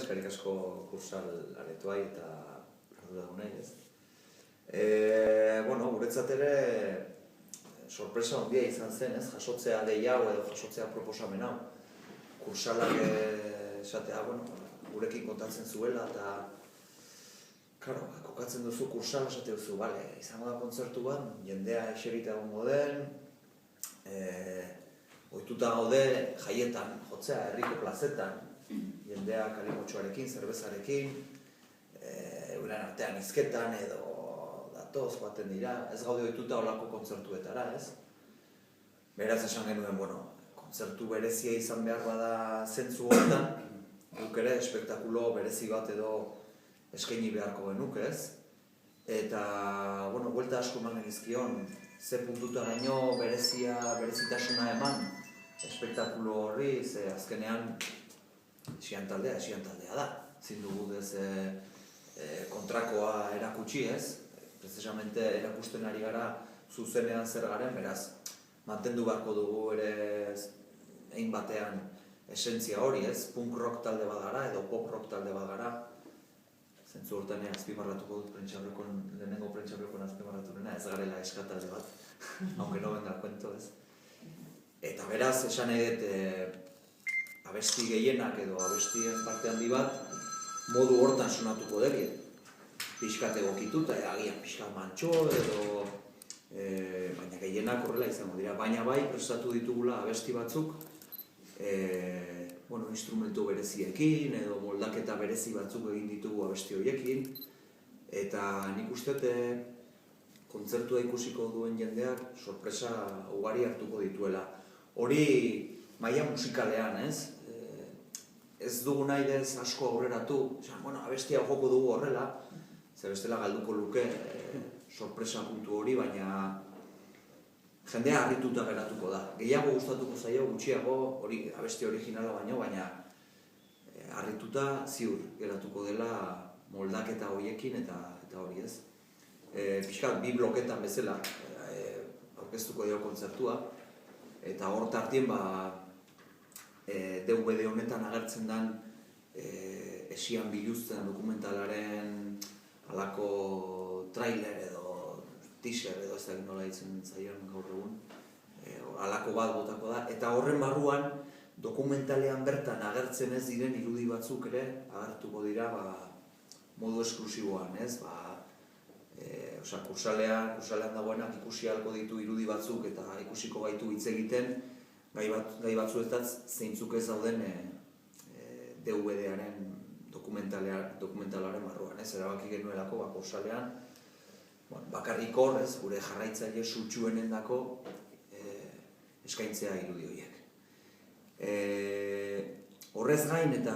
eskerrik asko kursal aretoai eta arduragunei, ez? Guretzat ere sorpresa handia izan zen, ez? Jasotzea gehiago edo jasotzea proposamen hau. Kursalak esatea, gurekin kontatzen zuela eta kokatzen duzu kursal esate duzu, izango da kontzertu bat, jendea eserita egongo den, ohituta gaude jaietan jotzea, herriko plazetan, jendea kalimotxoarekin, zerbezarekin, euren artean hizketan edo datoz joaten dira, ez gaude ohituta olako kontzertuetara, ez? Beraz esan genuen, kontzertu berezia izan behar bada zentzu horretan, guk ere espektakulo berezi bat edo eskaini beharko genuk, ez? Eta, buelta asko eman genizkion, ze puntuta gaino berezitasuna eman espektakulo horri, ze azkenean esian taldea da. Zin dugu ez kontrakoa erakutsi, ez? Precisamente erakusten ari gara zuzenean zer garen, beraz, mantendu beharko dugu ere egin batean esentzia hori, ez? Punk rock talde bat gara edo pop rock talde bat gara. Zentzu hortan azpimarratuko dut lehenengo prentxablokon azpimarraturena, ez garela eskatalde bat, aunque no venga cuento, ez? Eta beraz, esan nahi dut, abesti gehienak edo abestien parte handi bat, modu hortan sonatuko debie. Pixkat egokituta, agian pixkat mantxo edo... baina gehienak horrela izango dira. Baina bai, prestatu ditugula abesti batzuk, instrumentu bereziekin edo moldaketa berezi batzuk egin ditugu abesti horiekin. Eta nik uste kontzertua ikusiko duen jendeak sorpresa ugari hartuko dituela. Hori maila musikalean, ez? Ez dugu nahi dez asko aurreratu, abestia joko dugu horrela, ze bestela galduko luke sorpresa puntu hori, baina jendea harrituta geratuko da. Gehiago gustatuko zaio, gutxiago, abesti originala baina harrituta ziur geratuko dela moldaketa horiekin eta hori, ez? Pixkat, bi bloketan bezala aurkeztuko dio kontzertua, eta hor tartien DVD honetan agertzen den esian biluzten dokumentalaren halako trailer edo teaser edo ez da nola ditzen zaion gaur egun, halako bat botako da, eta horren barruan dokumentalean bertan agertzen ez diren irudi batzuk ere agertuko dira modu esklusiboan, ez? Kursalean dagoenak ikusi ahalko ditu irudi batzuk eta ikusiko gaitu hitz egiten gai batzuetan zeintzuk ez dauden DVD-aren dokumentalaren barruan, ez? Erabaki genuelako kursalean bakarrik hor, gure jarraitzaile sutsuenendako eskaintzea irudi horiek. Horrez gain eta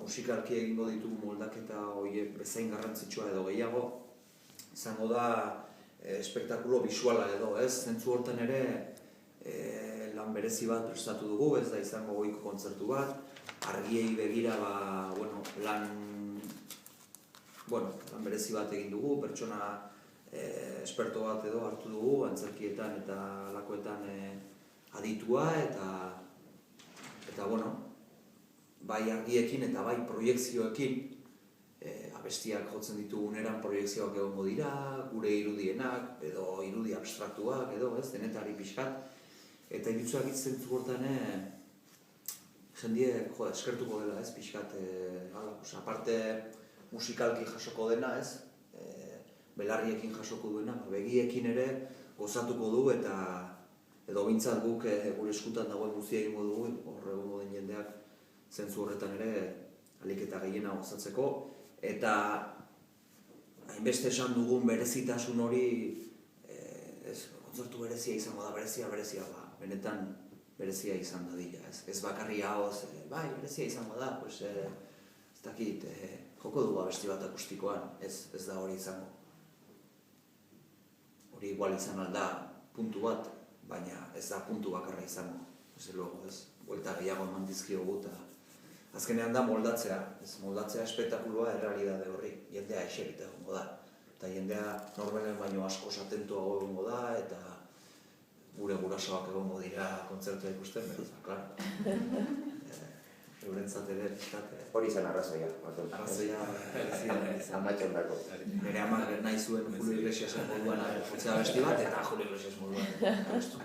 musikalki egingo ditugu moldaketa horiek bezain garrantzitsua edo gehiago, izango da espektakulo bisuala edo, ez? Zentzu hortan ere lan berezi bat prestatu dugu, ez da izango goiko kontzertu bat, argiei begira lan berezi bat egin dugu, pertsona esperto bat edo hartu dugu, antzerkietan eta lakoetan aditua eta bai argiekin eta bai proiekzioekin abestiak jotzen dituguneran proiekzioak egongo dira, gure irudienak edo irudi abstraktuak edo, ez, denetari pixkat. Eta iritzuak itzentzu hortan jendie eskertuko dela, ez, pixkat, aparte musikalki jasoko dena, ez, belarriekin jasoko duena, begiekin ere gozatuko du eta edo bintzat guk gure eskutan dagoen guztia egingo dugu, hor egongo den jendeak zentzu horretan ere ahalik eta gehiena gozatzeko, eta hainbeste esan dugun berezitasun hori, kontzertu berezia izango da, berezia, benetan berezia izan dadila, ez bakarri hau, berezia izango da, ez dakit, joko dugu abesti bat akustikoan, ez da hori izango. Hori igual izan alda puntu bat, baina ez da puntu bakarra izango, buelta gehiago eman dizkiogu eta azkenean da moldatzea espektakuloa errealidade horri, jendea eserita egongo da. Eta jendea normalen baino asko atentuago egongo da, eta gure gurasoak egongo dira kontzertua ikusten, beraz, klaro. eurentzat ere, Hori zen arrazoia. arrazoia berezia izan. Amatxon dako. Nire amak nahi zuen Julio Iglesiasen moduan jotzea abesti bat, eta Julio Iglesias moduan abestu.